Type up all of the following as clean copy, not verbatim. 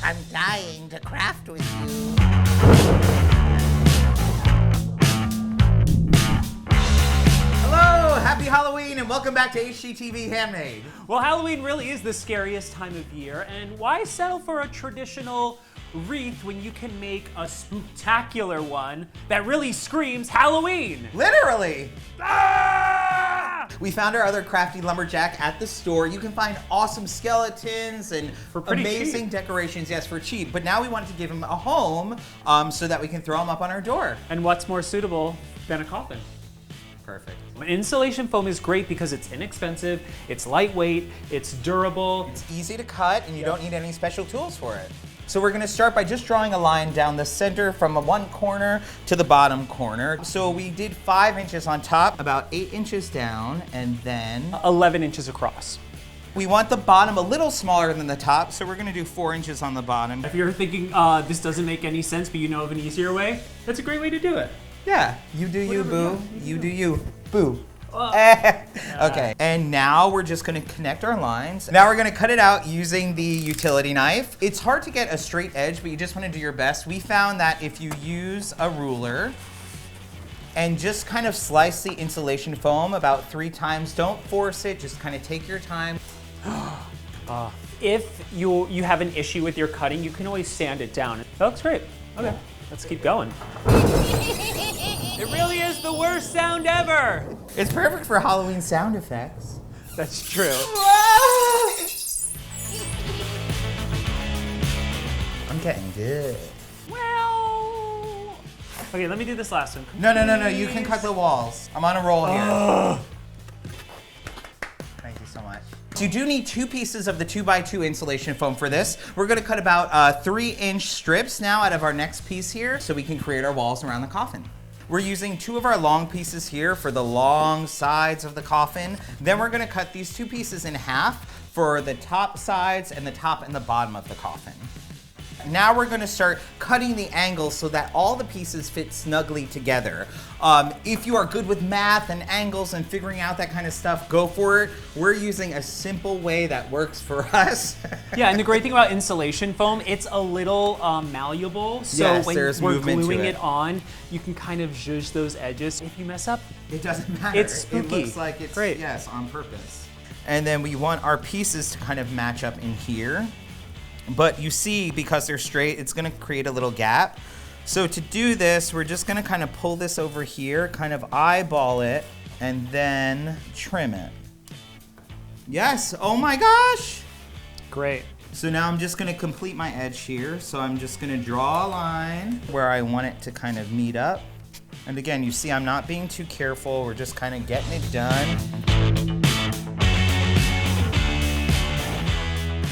I'm dying to craft with you. Hello, happy Halloween, and welcome back to HGTV Handmade. Well, Halloween really is the scariest time of year, and why settle for a traditional wreath when you can make a spooktacular one that really screams Halloween? Literally. Ah! We found our other Crafty Lumberjack at the store. You can find awesome skeletons and amazing cheap. decorations, yes, for cheap. But now we wanted to give him a home so that we can throw him up on our door. And what's more suitable than a coffin? Perfect. Insulation foam is great because it's inexpensive, it's lightweight, it's durable. It's easy to cut, and you don't need any special tools for it. So we're gonna start by just drawing a line down the center from one corner to the bottom corner. So we did 5 inches on top, about 8 inches down, and then 11 inches across. we want the bottom a little smaller than the top, so we're gonna do 4 inches on the bottom. If you're thinking, this doesn't make any sense, but you know of an easier way, that's a great way to do it. Yeah, you do you, boo. You do you, boo. Oh. Okay, and now we're just gonna connect our lines. Now we're gonna cut it out using the utility knife. It's hard to get a straight edge, but you just wanna do your best. We found that if you use a ruler and just kind of slice the insulation foam about 3 times, don't force it, just kind of take your time. If you have an issue with your cutting, you can always sand it down. That looks great. Okay, let's keep going. It really is the worst sound ever. It's perfect for Halloween sound effects. That's true. I'm getting good. Well, okay, let me do this last one. No, you can cut the walls. I'm on a roll here. Thank you so much. So you do need 2 pieces of the 2x2 insulation foam for this. We're gonna cut about 3-inch strips now out of our next piece here so we can create our walls around the coffin. We're using 2 of our long pieces here for the long sides of the coffin. Then we're gonna cut these 2 pieces in half for the top sides and the top and the bottom of the coffin. Now we're gonna start cutting the angles so that all the pieces fit snugly together. If you are good with math and angles and figuring out that kind of stuff, go for it. We're using a simple way that works for us. Yeah, and the great thing about insulation foam, it's a little malleable. So Yes, when there's we're movement to gluing it. it on, you can kind of zhuzh those edges. If you mess up, It doesn't matter. It's spooky. It looks like it's, Great. yes, on purpose. And then we want our pieces to kind of match up in here. But you see, because they're straight, it's gonna create a little gap. So to do this, we're just gonna kind of pull this over here, kind of eyeball it, and then trim it. Yes, oh my gosh! great. So now I'm just gonna complete my edge here. So I'm just gonna draw a line where I want it to kind of meet up. And again, you see I'm not being too careful. We're just kind of getting it done.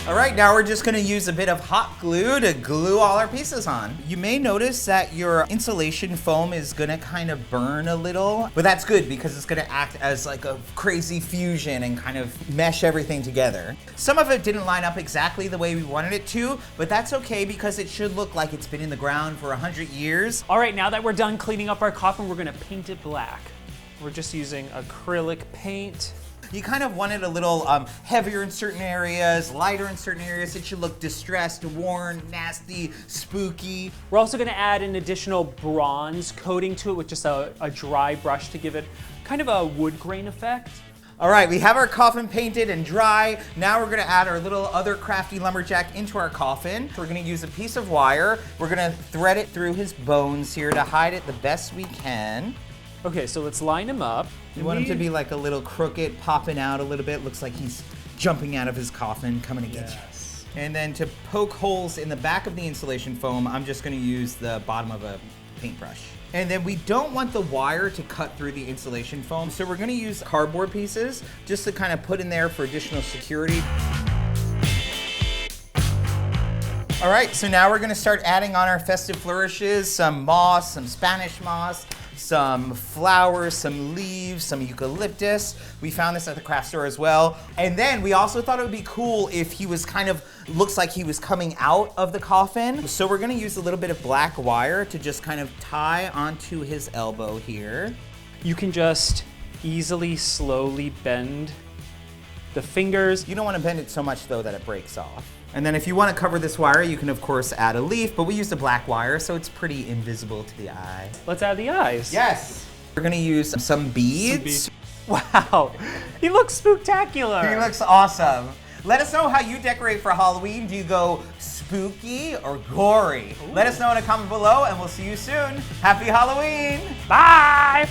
All right, now we're just gonna use a bit of hot glue to glue all our pieces on. You may notice that your insulation foam is gonna kind of burn a little, but that's good because it's gonna act as like a crazy fusion and kind of mesh everything together. Some of it didn't line up exactly the way we wanted it to, but that's okay because it should look like it's been in the ground for 100 years. All right, now that we're done cleaning up our coffin, we're gonna paint it black. We're just using acrylic paint. You kind of want it a little heavier in certain areas, lighter in certain areas. It should look distressed, worn, nasty, spooky. We're also gonna add an additional bronze coating to it with just a dry brush to give it kind of a wood grain effect. All right, we have our coffin painted and dry. Now we're gonna add our little other Crafty Lumberjack into our coffin. We're gonna use a piece of wire. We're gonna thread it through his bones here to hide it the best we can. Okay, so let's line him up. You want him to be like a little crooked, popping out a little bit. Looks like he's jumping out of his coffin, coming to get you. And then to poke holes in the back of the insulation foam, I'm just gonna use the bottom of a paintbrush. And then we don't want the wire to cut through the insulation foam, so we're gonna use cardboard pieces just to kind of put in there for additional security. All right, so now we're gonna start adding on our festive flourishes, some moss, some Spanish moss, some flowers, some leaves, some eucalyptus. We found this at the craft store as well. And then we also thought it would be cool if he was kind of, looks like he was coming out of the coffin. So we're gonna use a little bit of black wire to just kind of tie onto his elbow here. You can just easily, slowly bend the fingers. You don't wanna bend it so much though that it breaks off. And then if you want to cover this wire, you can of course add a leaf, but we used a black wire, so it's pretty invisible to the eye. Let's add the eyes. Yes. We're gonna use some beads. Wow, he looks spooktacular. He looks awesome. Let us know how you decorate for Halloween. Do you go spooky or gory? Ooh. Let us know in a comment below, and we'll see you soon. Happy Halloween. Bye.